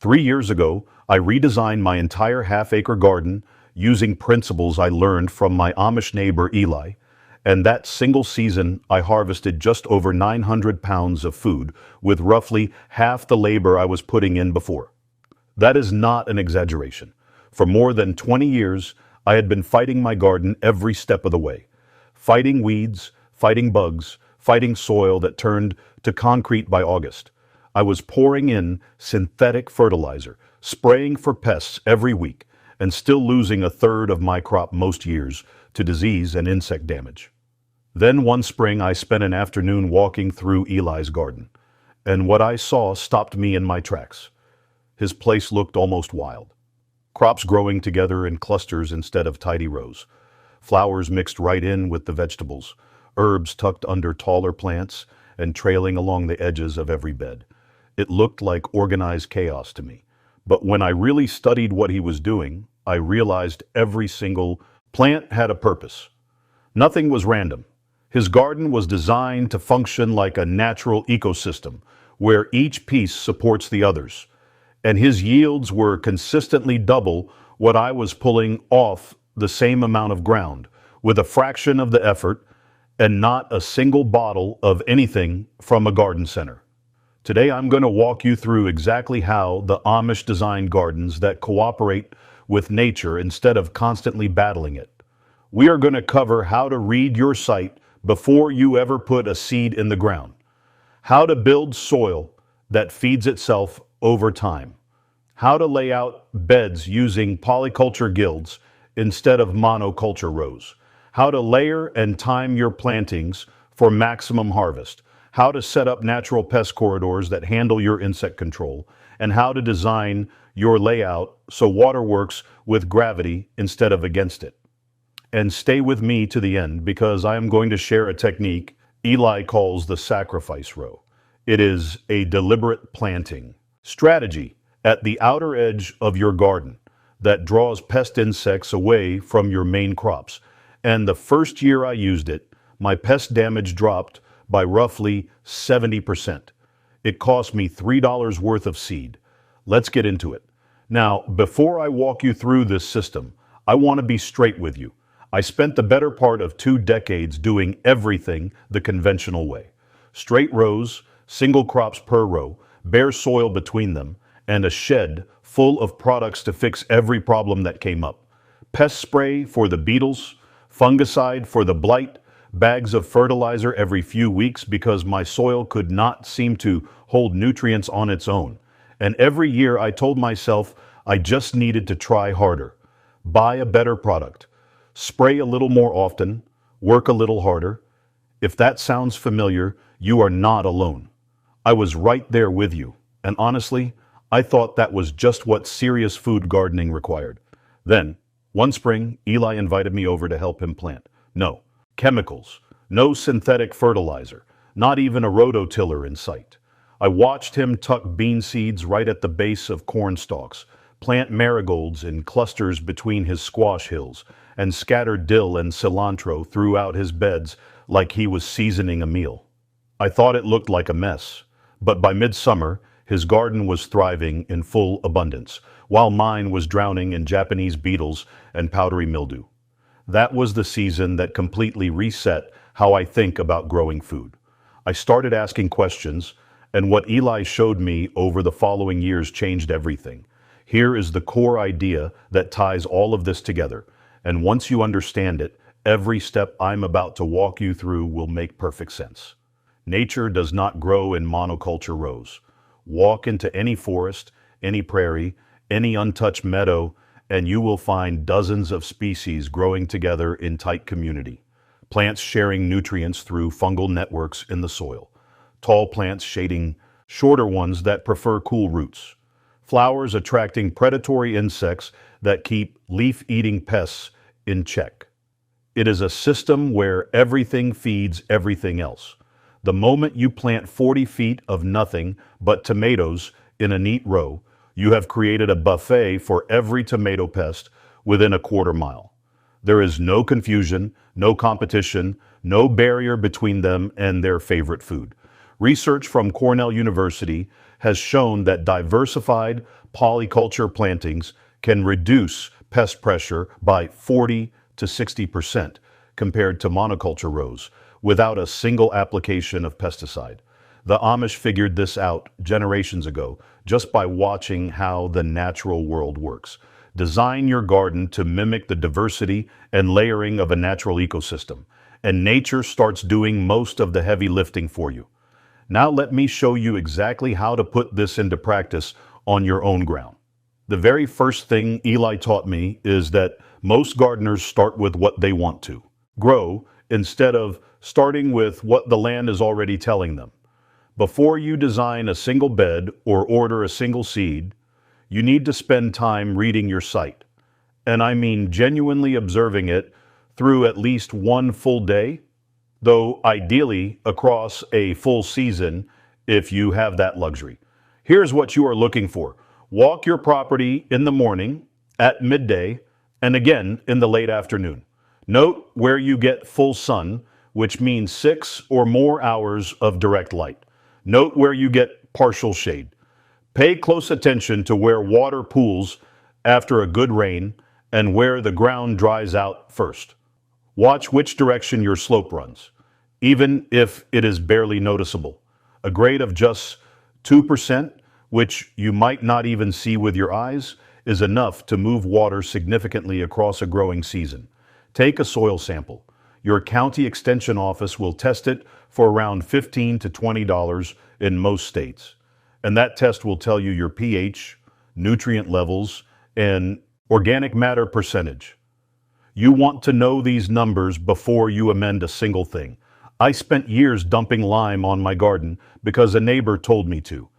3 years ago, I redesigned my entire half-acre garden using principles I learned from my Amish neighbor Eli, and that single season I harvested just over 900 pounds of food with roughly half the labor I was putting in before. That is not an exaggeration. For more than 20 years, I had been fighting my garden every step of the way. Fighting weeds, fighting bugs, fighting soil that turned to concrete by August. I was pouring in synthetic fertilizer, spraying for pests every week, and still losing a third of my crop most years to disease and insect damage. Then one spring I spent an afternoon walking through Eli's garden, and what I saw stopped me in my tracks. His place looked almost wild. Crops growing together in clusters instead of tidy rows. Flowers mixed right in with the vegetables, herbs tucked under taller plants and trailing along the edges of every bed. It looked like organized chaos to me. But when I really studied what he was doing, I realized every single plant had a purpose. Nothing was random. His garden was designed to function like a natural ecosystem, where each piece supports the others. And his yields were consistently double what I was pulling off the same amount of ground, with a fraction of the effort, and not a single bottle of anything from a garden center. Today I'm going to walk you through exactly how the Amish design gardens that cooperate with nature instead of constantly battling it. We are going to cover how to read your site before you ever put a seed in the ground, how to build soil that feeds itself over time, how to lay out beds using polyculture guilds instead of monoculture rows, how to layer and time your plantings for maximum harvest, how to set up natural pest corridors that handle your insect control, and how to design your layout so water works with gravity instead of against it. And stay with me to the end because I am going to share a technique Eli calls the sacrifice row. It is a deliberate planting strategy at the outer edge of your garden that draws pest insects away from your main crops. And the first year I used it, my pest damage dropped by roughly 70%. It cost me $3 worth of seed. Let's get into it. Now, before I walk you through this system, I want to be straight with you. I spent the better part of 2 decades doing everything the conventional way. Straight rows, single crops per row, bare soil between them, and a shed full of products to fix every problem that came up. Pest spray for the beetles, fungicide for the blight, bags of fertilizer every few weeks because my soil could not seem to hold nutrients on its own. And every year I told myself I just needed to try harder, buy a better product, spray a little more often, work a little harder. If that sounds familiar, you are not alone. I was right there with you, and honestly, I thought that was just what serious food gardening required. Then, one spring, Eli invited me over to help him plant. No chemicals, no synthetic fertilizer, not even a rototiller in sight. I watched him tuck bean seeds right at the base of corn stalks, plant marigolds in clusters between his squash hills, and scatter dill and cilantro throughout his beds like he was seasoning a meal. I thought it looked like a mess, but by midsummer, his garden was thriving in full abundance, while mine was drowning in Japanese beetles and powdery mildew. That was the season that completely reset how I think about growing food. I started asking questions, and what Eli showed me over the following years changed everything. Here is the core idea that ties all of this together, and once you understand it, every step I'm about to walk you through will make perfect sense. Nature does not grow in monoculture rows. Walk into any forest, any prairie, any untouched meadow, and you will find dozens of species growing together in tight community. Plants sharing nutrients through fungal networks in the soil. Tall plants shading shorter ones that prefer cool roots. Flowers attracting predatory insects that keep leaf-eating pests in check. It is a system where everything feeds everything else. The moment you plant 40 feet of nothing but tomatoes in a neat row, you have created a buffet for every tomato pest within a quarter mile. There is no confusion, no competition, no barrier between them and their favorite food. Research from Cornell University has shown that diversified polyculture plantings can reduce pest pressure by 40 to 60% compared to monoculture rows without a single application of pesticide. The Amish figured this out generations ago just by watching how the natural world works. Design your garden to mimic the diversity and layering of a natural ecosystem, and nature starts doing most of the heavy lifting for you. Now let me show you exactly how to put this into practice on your own ground. The very first thing Eli taught me is that most gardeners start with what they want to grow instead of starting with what the land is already telling them. Before you design a single bed or order a single seed, you need to spend time reading your site. And I mean genuinely observing it through at least one full day, though ideally across a full season if you have that luxury. Here's what you are looking for. Walk your property in the morning, at midday, and again in the late afternoon. Note where you get full sun, which means 6 or more hours of direct light. Note where you get partial shade. Pay close attention to where water pools after a good rain and where the ground dries out first. Watch which direction your slope runs, even if it is barely noticeable. A grade of just 2%, which you might not even see with your eyes, is enough to move water significantly across a growing season. Take a soil sample. Your county extension office will test it for around $15 to $20 in most states. And that test will tell you your pH, nutrient levels, and organic matter percentage. You want to know these numbers before you amend a single thing. I spent years dumping lime on my garden because a neighbor told me to.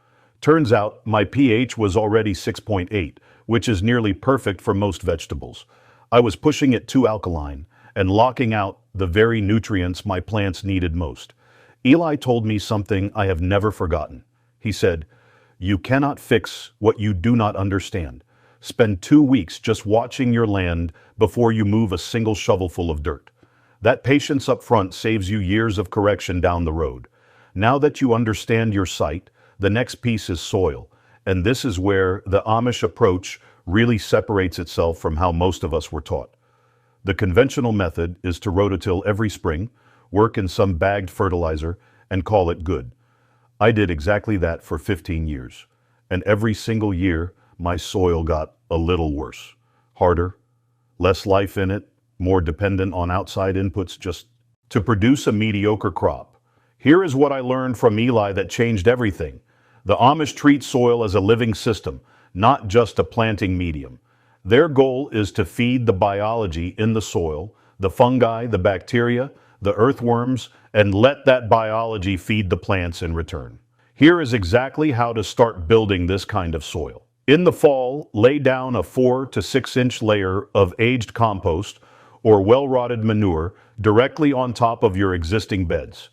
Turns out my pH was already 6.8, which is nearly perfect for most vegetables. I was pushing it too alkaline and locking out the very nutrients my plants needed most. Eli told me something I have never forgotten. He said, "You cannot fix what you do not understand. Spend 2 weeks just watching your land before you move a single shovelful of dirt." That patience up front saves you years of correction down the road. Now that you understand your site, the next piece is soil, and this is where the Amish approach really separates itself from how most of us were taught. The conventional method is to rototill every spring, work in some bagged fertilizer, and call it good. I did exactly that for 15 years, and every single year my soil got a little worse. Harder, less life in it, more dependent on outside inputs just to produce a mediocre crop. Here is what I learned from Eli that changed everything. The Amish treat soil as a living system, not just a planting medium. Their goal is to feed the biology in the soil, the fungi, the bacteria, the earthworms, and let that biology feed the plants in return. Here is exactly how to start building this kind of soil. In the fall, lay down a 4 to 6 inch layer of aged compost or well-rotted manure directly on top of your existing beds.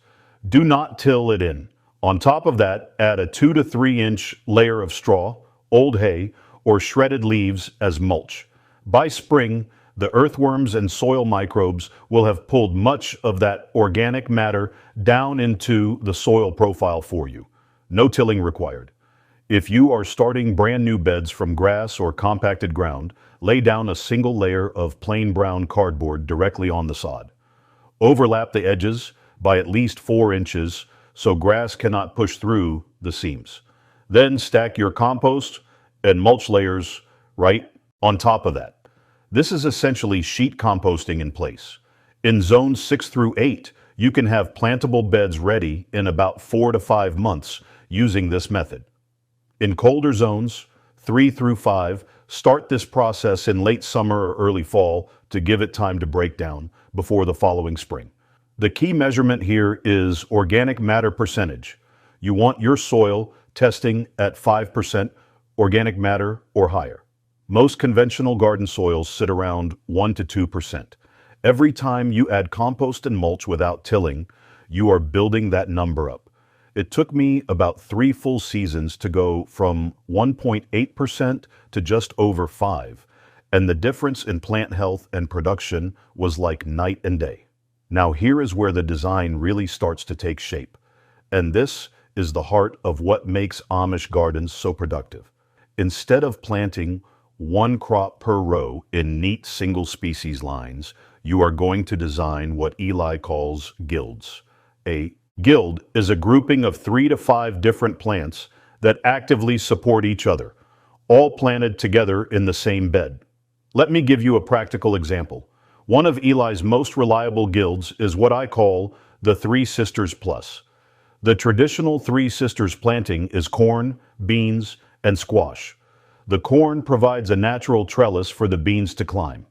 Do not till it in. On top of that, add a 2 to 3 inch layer of straw, old hay, or shredded leaves as mulch. By spring, the earthworms and soil microbes will have pulled much of that organic matter down into the soil profile for you. No tilling required. If you are starting brand new beds from grass or compacted ground, lay down a single layer of plain brown cardboard directly on the sod. Overlap the edges by at least 4 inches so grass cannot push through the seams. Then stack your compost and mulch layers right on top of that. This is essentially sheet composting in place. In zones 6 through 8, you can have plantable beds ready in about 4 to 5 months using this method. In colder zones, 3 through 5, start this process in late summer or early fall to give it time to break down before the following spring. The key measurement here is organic matter percentage. You want your soil testing at 5% organic matter or higher. Most conventional garden soils sit around 1 to 2%. Every time you add compost and mulch without tilling, you are building that number up. It took me about 3 full seasons to go from 1.8% to just over 5%, and the difference in plant health and production was like night and day. Now here is where the design really starts to take shape, and this is the heart of what makes Amish gardens so productive. Instead of planting one crop per row in neat single species lines, you are going to design what Eli calls guilds. A guild is a grouping of 3 to 5 different plants that actively support each other, all planted together in the same bed. Let me give you a practical example. One of Eli's most reliable guilds is what I call the Three Sisters Plus. The traditional Three Sisters planting is corn, beans, and squash. The corn provides a natural trellis for the beans to climb.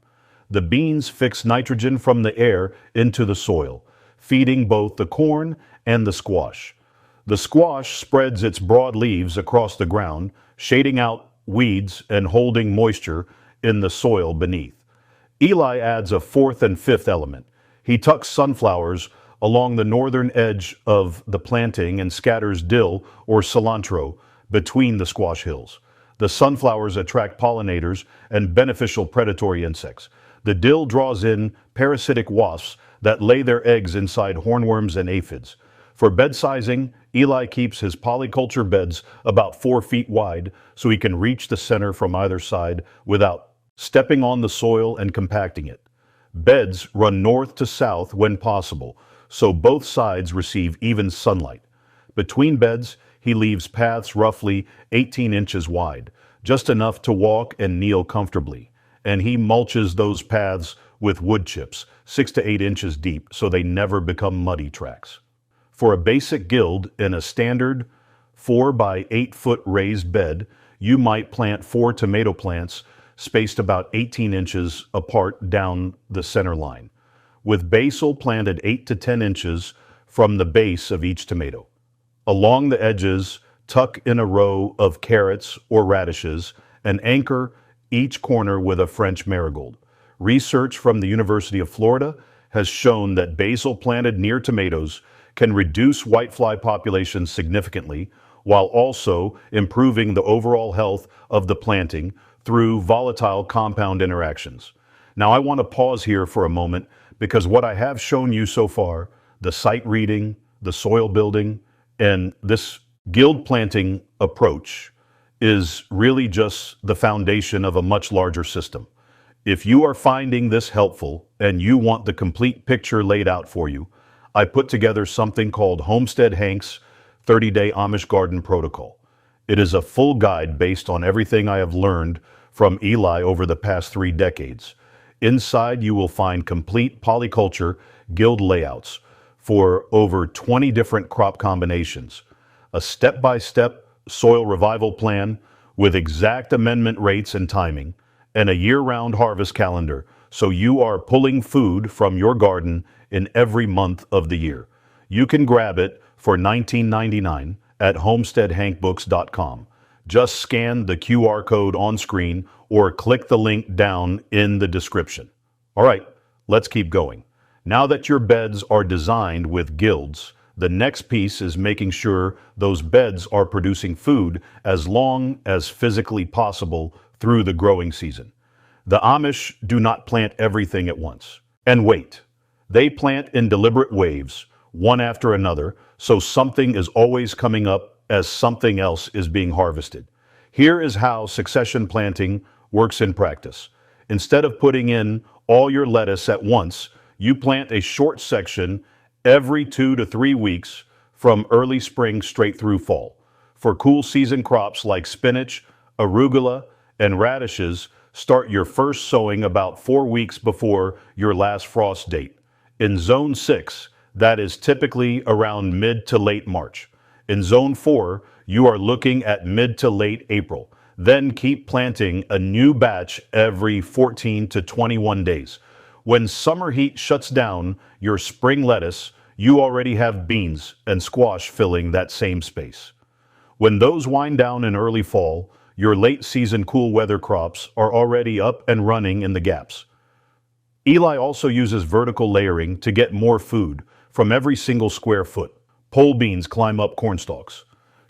The beans fix nitrogen from the air into the soil, feeding both the corn and the squash. The squash spreads its broad leaves across the ground, shading out weeds and holding moisture in the soil beneath. Eli adds a fourth and fifth element. He tucks sunflowers along the northern edge of the planting and scatters dill or cilantro between the squash hills. The sunflowers attract pollinators and beneficial predatory insects. The dill draws in parasitic wasps that lay their eggs inside hornworms and aphids. For bed sizing, Eli keeps his polyculture beds about 4 feet wide so he can reach the center from either side without stepping on the soil and compacting it. Beds run north to south when possible, so both sides receive even sunlight. Between beds, he leaves paths roughly 18 inches wide, just enough to walk and kneel comfortably. And he mulches those paths with wood chips, 6 to 8 inches deep, so they never become muddy tracks. For a basic guild in a standard 4 by 8 foot raised bed, you might plant 4 tomato plants spaced about 18 inches apart down the center line, with basil planted 8 to 10 inches from the base of each tomato. Along the edges, tuck in a row of carrots or radishes and anchor each corner with a French marigold. Research from the University of Florida has shown that basil planted near tomatoes can reduce whitefly populations significantly while also improving the overall health of the planting through volatile compound interactions. Now I want to pause here for a moment because what I have shown you so far, the site reading, the soil building, and this guild planting approach is really just the foundation of a much larger system. If you are finding this helpful and you want the complete picture laid out for you, I put together something called Homestead Hank's 30-Day Amish Garden Protocol. It is a full guide based on everything I have learned from Eli over the past 3 decades. Inside, you will find complete polyculture guild layouts for over 20 different crop combinations, a step-by-step soil revival plan with exact amendment rates and timing, and a year-round harvest calendar, so you are pulling food from your garden in every month of the year. You can grab it for $19.99 at homesteadhankbooks.com. Just scan the QR code on screen or click the link down in the description. All right, let's keep going. Now that your beds are designed with guilds, the next piece is making sure those beds are producing food as long as physically possible through the growing season. The Amish do not plant everything at once. And wait, they plant in deliberate waves, one after another, so something is always coming up as something else is being harvested. Here is how succession planting works in practice. Instead of putting in all your lettuce at once, you plant a short section every 2 to 3 weeks from early spring straight through fall. For cool season crops like spinach, arugula, and radishes, start your first sowing about 4 weeks before your last frost date. In Zone 6, that is typically around mid to late March. In Zone 4, you are looking at mid to late April. Then keep planting a new batch every 14 to 21 days. When summer heat shuts down your spring lettuce, you already have beans and squash filling that same space. When those wind down in early fall, your late season cool weather crops are already up and running in the gaps. Eli also uses vertical layering to get more food from every single square foot. Pole beans climb up corn stalks.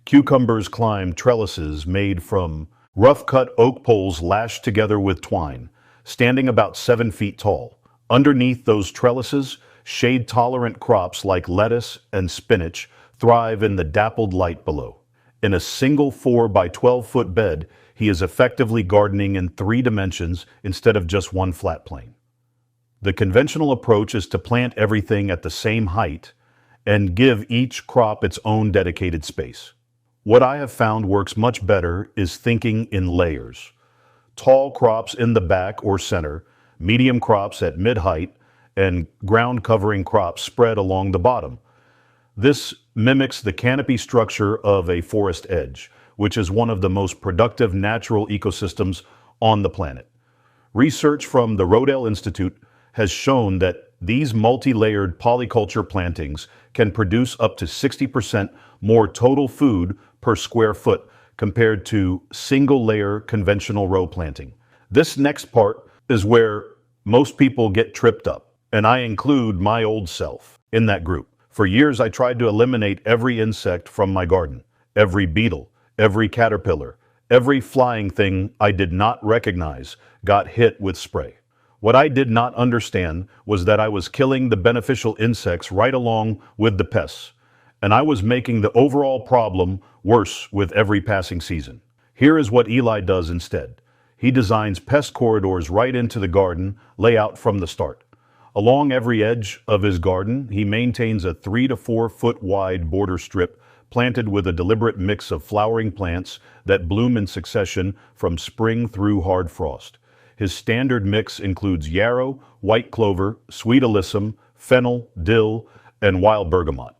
Cucumbers climb trellises made from rough-cut oak poles lashed together with twine, standing about 7 feet tall. Underneath those trellises, shade-tolerant crops like lettuce and spinach thrive in the dappled light below. In a single 4 by 12-foot bed, he is effectively gardening in 3 dimensions instead of just one flat plane. The conventional approach is to plant everything at the same height and give each crop its own dedicated space. What I have found works much better is thinking in layers. Tall crops in the back or center, medium crops at mid-height, and ground-covering crops spread along the bottom. This mimics the canopy structure of a forest edge, which is one of the most productive natural ecosystems on the planet. Research from the Rodale Institute has shown that these multi-layered polyculture plantings can produce up to 60% more total food per square foot compared to single-layer conventional row planting. This next part is where most people get tripped up, and I include my old self in that group. For years, I tried to eliminate every insect from my garden, every beetle, every caterpillar, every flying thing I did not recognize got hit with spray. What I did not understand was that I was killing the beneficial insects right along with the pests, and I was making the overall problem worse with every passing season. Here is what Eli does instead. He designs pest corridors right into the garden layout from the start. Along every edge of his garden, he maintains a 3 to 4 foot wide border strip planted with a deliberate mix of flowering plants that bloom in succession from spring through hard frost. His standard mix includes yarrow, white clover, sweet alyssum, fennel, dill, and wild bergamot.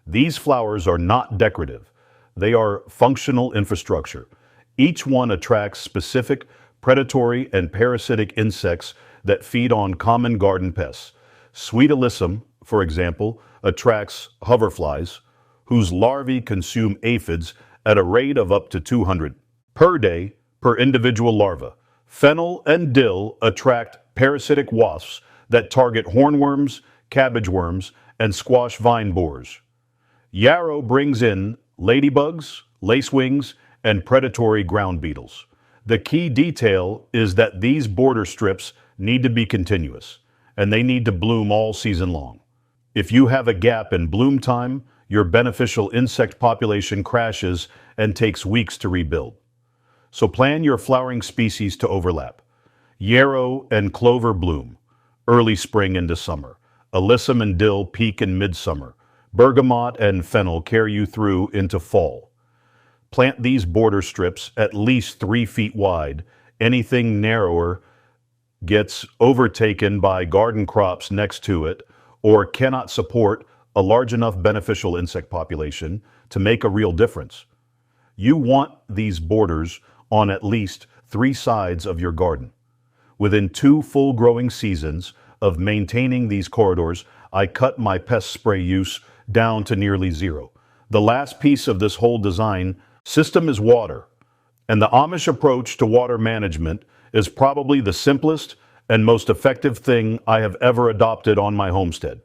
These flowers are not decorative. They are functional infrastructure. Each one attracts specific predatory and parasitic insects that feed on common garden pests. Sweet alyssum, for example, attracts hoverflies, whose larvae consume aphids at a rate of up to 200 per day per individual larva. Fennel and dill attract parasitic wasps that target hornworms, cabbage worms, and squash vine borers. Yarrow brings in ladybugs, lacewings, and predatory ground beetles. The key detail is that these border strips need to be continuous, and they need to bloom all season long. If you have a gap in bloom time, your beneficial insect population crashes and takes weeks to rebuild. So plan your flowering species to overlap. Yarrow and clover bloom early spring into summer. Alyssum and dill peak in midsummer. Bergamot and fennel carry you through into fall. Plant these border strips at least 3 feet wide. Anything narrower gets overtaken by garden crops next to it or cannot support a large enough beneficial insect population to make a real difference. You want these borders on at least 3 sides of your garden. Within 2 full growing seasons of maintaining these corridors, I cut my pest spray use down to nearly 0. The last piece of this whole design system is water, and the Amish approach to water management is probably the simplest and most effective thing I have ever adopted on my homestead.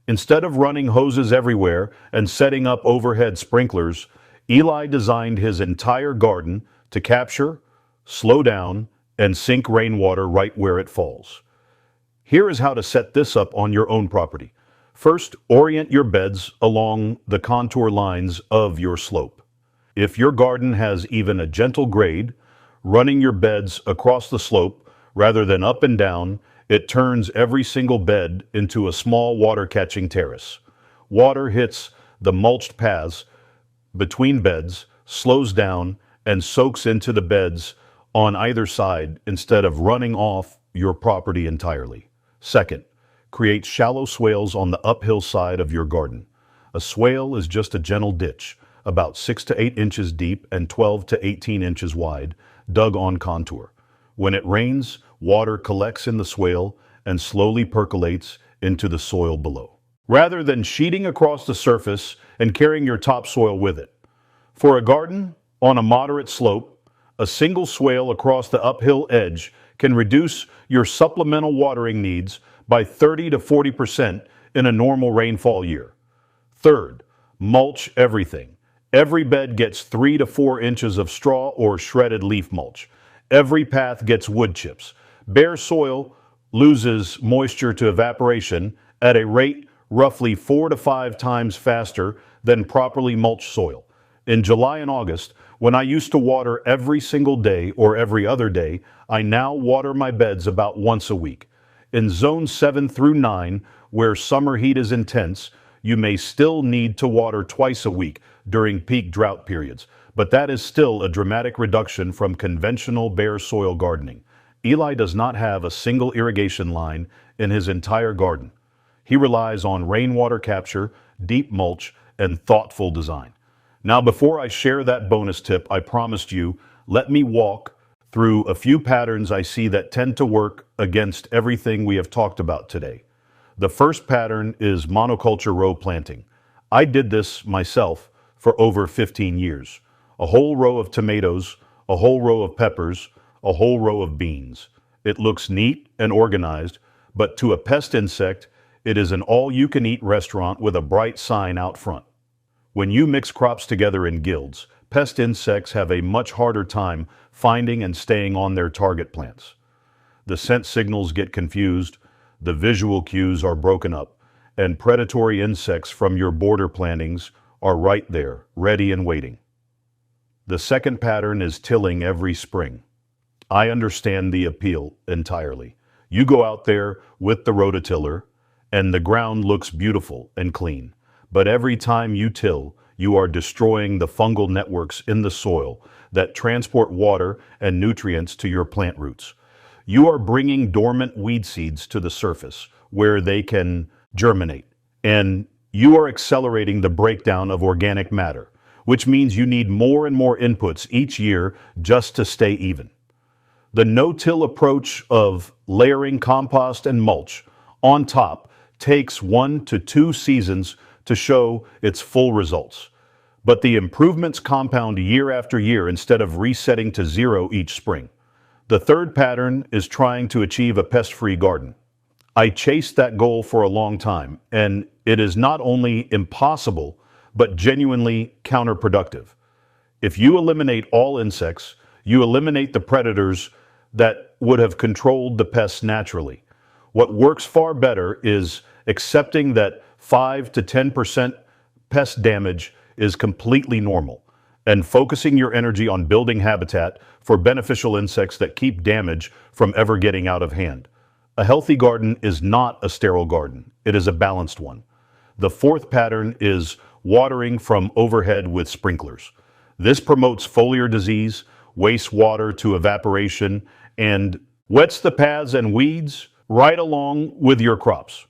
Instead of running hoses everywhere and setting up overhead sprinklers, Eli designed his entire garden to capture, slow down, and sink rainwater right where it falls. Here is how to set this up on your own property. First, orient your beds along the contour lines of your slope. If your garden has even a gentle grade, running your beds across the slope rather than up and down, it turns every single bed into a small water-catching terrace. Water hits the mulched paths between beds, slows down, and soaks into the beds on either side instead of running off your property entirely. Second, create shallow swales on the uphill side of your garden. A swale is just a gentle ditch, about 6 to 8 inches deep and 12 to 18 inches wide, dug on contour. When it rains, water collects in the swale and slowly percolates into the soil below, rather than sheeting across the surface and carrying your topsoil with it. For a garden on a moderate slope, a single swale across the uphill edge can reduce your supplemental watering needs by 30 to 40% in a normal rainfall year. Third, mulch everything. Every bed gets 3 to 4 inches of straw or shredded leaf mulch. Every path gets wood chips. Bare soil loses moisture to evaporation at a rate roughly 4 to 5 times faster then properly mulch soil. In July and August, when I used to water every single day or every other day, I now water my beds about once a week. In zones 7 through 9, where summer heat is intense, you may still need to water twice a week during peak drought periods, but that is still a dramatic reduction from conventional bare soil gardening. Eli does not have a single irrigation line in his entire garden. He relies on rainwater capture, deep mulch, and thoughtful design. Now, before I share that bonus tip I promised you, let me walk through a few patterns I see that tend to work against everything we have talked about today. The first pattern is monoculture row planting. I did this myself for over 15 years. A whole row of tomatoes, a whole row of peppers, a whole row of beans. It looks neat and organized, but to a pest insect, it is an all-you-can-eat restaurant with a bright sign out front. When you mix crops together in guilds, pest insects have a much harder time finding and staying on their target plants. The scent signals get confused, the visual cues are broken up, and predatory insects from your border plantings are right there, ready and waiting. The second pattern is tilling every spring. I understand the appeal entirely. You go out there with the rototiller, and the ground looks beautiful and clean. But every time you till, you are destroying the fungal networks in the soil that transport water and nutrients to your plant roots. You are bringing dormant weed seeds to the surface where they can germinate. And you are accelerating the breakdown of organic matter, which means you need more and more inputs each year just to stay even. The no-till approach of layering compost and mulch on top takes 1 to 2 seasons to show its full results. But the improvements compound year after year instead of resetting to zero each spring. The third pattern is trying to achieve a pest-free garden. I chased that goal for a long time, and it is not only impossible, but genuinely counterproductive. If you eliminate all insects, you eliminate the predators that would have controlled the pests naturally. What works far better is accepting that 5 to 10% pest damage is completely normal, and focusing your energy on building habitat for beneficial insects that keep damage from ever getting out of hand. A healthy garden is not a sterile garden. It is a balanced one. The fourth pattern is watering from overhead with sprinklers. This promotes foliar disease, wastes water to evaporation, and wets the paths and weeds right along with your crops.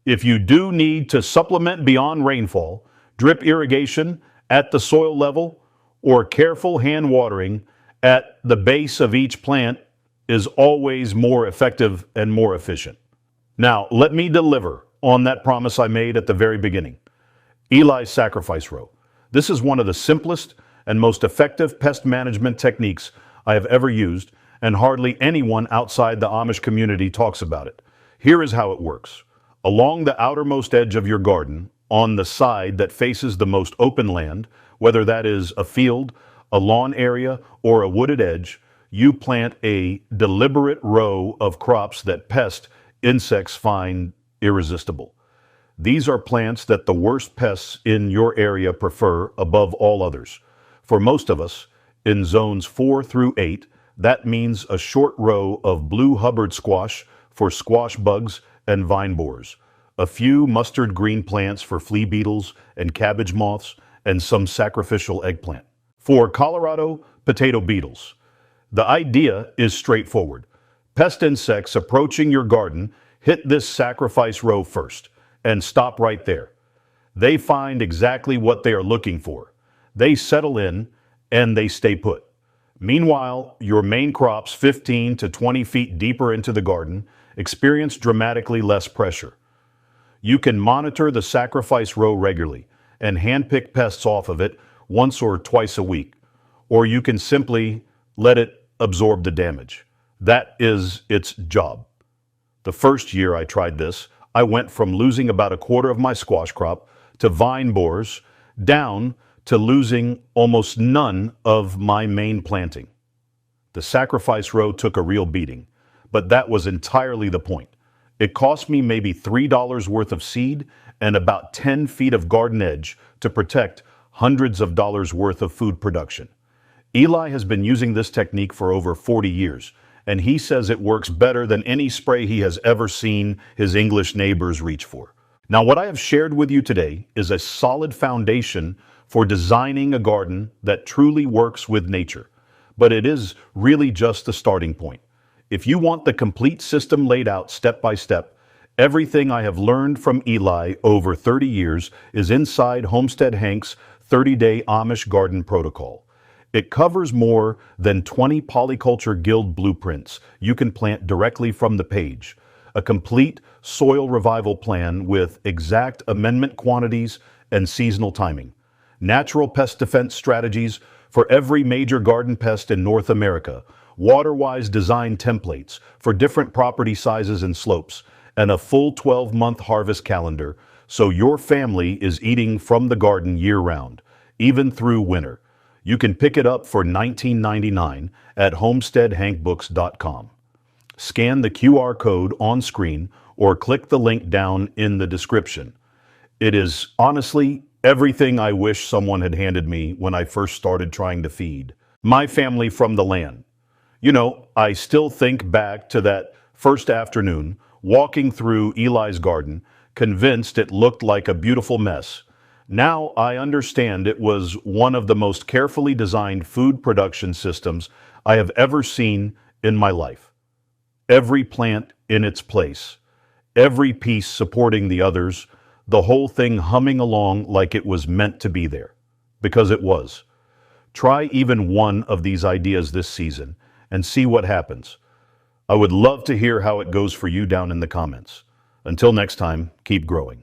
If you do need to supplement beyond rainfall, drip irrigation at the soil level or careful hand watering at the base of each plant is always more effective and more efficient. Now, let me deliver on that promise I made at the very beginning. Eli's sacrifice row. This is one of the simplest and most effective pest management techniques I have ever used, and hardly anyone outside the Amish community talks about it. Here is how it works. Along the outermost edge of your garden, on the side that faces the most open land, whether that is a field, a lawn area, or a wooded edge, you plant a deliberate row of crops that pest insects find irresistible. These are plants that the worst pests in your area prefer above all others. For most of us, in zones 4 through 8, that means a short row of blue Hubbard squash for squash bugs and vine borers, a few mustard green plants for flea beetles and cabbage moths, and some sacrificial eggplant. For Colorado potato beetles, the idea is straightforward. Pest insects approaching your garden hit this sacrifice row first and stop right there. They find exactly what they are looking for. They settle in and they stay put. Meanwhile, your main crops 15 to 20 feet deeper into the garden experience dramatically less pressure. You can monitor the sacrifice row regularly and handpick pests off of it once or twice a week, or you can simply let it absorb the damage. That is its job. The first year I tried this, I went from losing about a quarter of my squash crop to vine borers down to losing almost none of my main planting. The sacrifice row took a real beating, but that was entirely the point. It cost me maybe $3 worth of seed and about 10 feet of garden edge to protect hundreds of dollars worth of food production. Eli has been using this technique for over 40 years, and he says it works better than any spray he has ever seen his English neighbors reach for. Now, what I have shared with you today is a solid foundation for designing a garden that truly works with nature, but it is really just the starting point. If you want the complete system laid out step by step, everything I have learned from Eli over 30 years is inside Homestead Hank's 30-day Amish garden protocol. It covers more than 20 polyculture guild blueprints you can plant directly from the page, a complete soil revival plan with exact amendment quantities and seasonal timing, natural pest defense strategies for every major garden pest in North America, water-wise design templates for different property sizes and slopes, and a full 12-month harvest calendar so your family is eating from the garden year-round, even through winter. You can pick it up for $19.99 at homesteadhankbooks.com. Scan the QR code on screen or click the link down in the description. It is honestly everything I wish someone had handed me when I first started trying to feed my family from the land. You know, I still think back to that first afternoon walking through Eli's garden, convinced it looked like a beautiful mess. Now I understand it was one of the most carefully designed food production systems I have ever seen in my life. Every plant in its place, every piece supporting the others, the whole thing humming along like it was meant to be there. Because it was. Try even one of these ideas this season and see what happens. I would love to hear how it goes for you down in the comments. Until next time, keep growing.